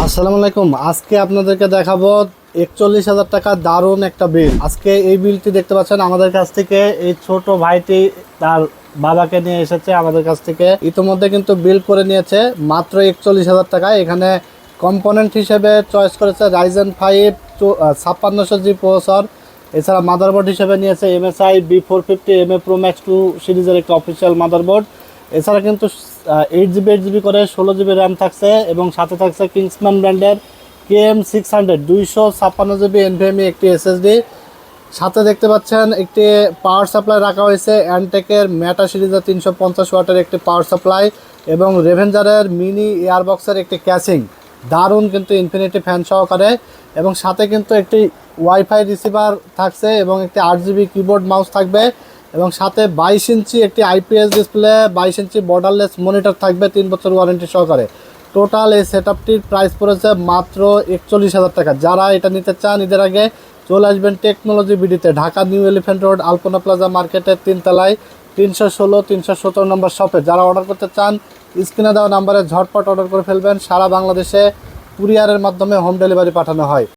আসসালামু আলাইকুম। আজকে আপনাদেরকে দেখাবো 41,000 টাকা দারুণ একটা বিল। আজকে এই বিলটি দেখতে পাচ্ছেন আমাদের কাছ থেকে এই ছোট ভাইটি তার বাবাকে নিয়ে এসেছে আমাদের কাছ থেকে। ইতিমধ্যে কিন্তু বিল করে নিয়েছে মাত্র 41,000 টাকায়। এখানে কম্পোনেন্ট হিসেবে চয়েস করেছে রাইজেন 5 5600G প্রসেসর। এছাড়া মাদারবোর্ড হিসেবে নিয়েছে MSI B450 MA Pro Max 2 সিরিজের একটা অফিসিয়াল মাদারবোর্ড। এছাড়া কিন্তু 8GB 8GB করে 16GB র্যাম থাকছে এবং সাথে থাকছে কিংসম্যান ব্র্যান্ডের KM600 256GB NVMe একটি SSD। সাথে দেখতে পাচ্ছেন একটি পাওয়ার সাপ্লাই রাখা হয়েছে অ্যান্টেকের ম্যাটা সিরিজের 350 ওয়াটের একটি পাওয়ার সাপ্লাই এবং রেভেঞ্জারের মিনি এয়ারবক্সের একটি ক্যাসিং। দারুণ কিন্তু ইনফিনিটি ফ্যান সহকারে এবং সাথে কিন্তু একটি ওয়াইফাই রিসিভার থাকছে এবং একটি 8GB কিবোর্ড মাউস থাকবে এবং সাথে 22 ইঞ্চি একটি IPS ডিসপ্লে, 22 ইঞ্চি বর্ডারলেস মনিটর থাকবে 3 বছর ওয়ারেন্টি সহকারে। টোটাল এই সেটআপটির প্রাইস পড়েছে মাত্র 41,000 টাকা। যারা এটা নিতে চান ঈদের আগে চলে আসবেন টেকনোলজি বিডিতে, Dhaka New Elephant Road Alpana Plaza মার্কেটের 3 তলায় 316 317 নম্বর শপে। যারা অর্ডার করতে চান স্ক্রিনে দেওয়া নাম্বারে ঝটপট অর্ডার করে ফেলবেন। সারা বাংলাদেশে কুরিয়ারের মাধ্যমে হোম ডেলিভারি পাঠানো হয়।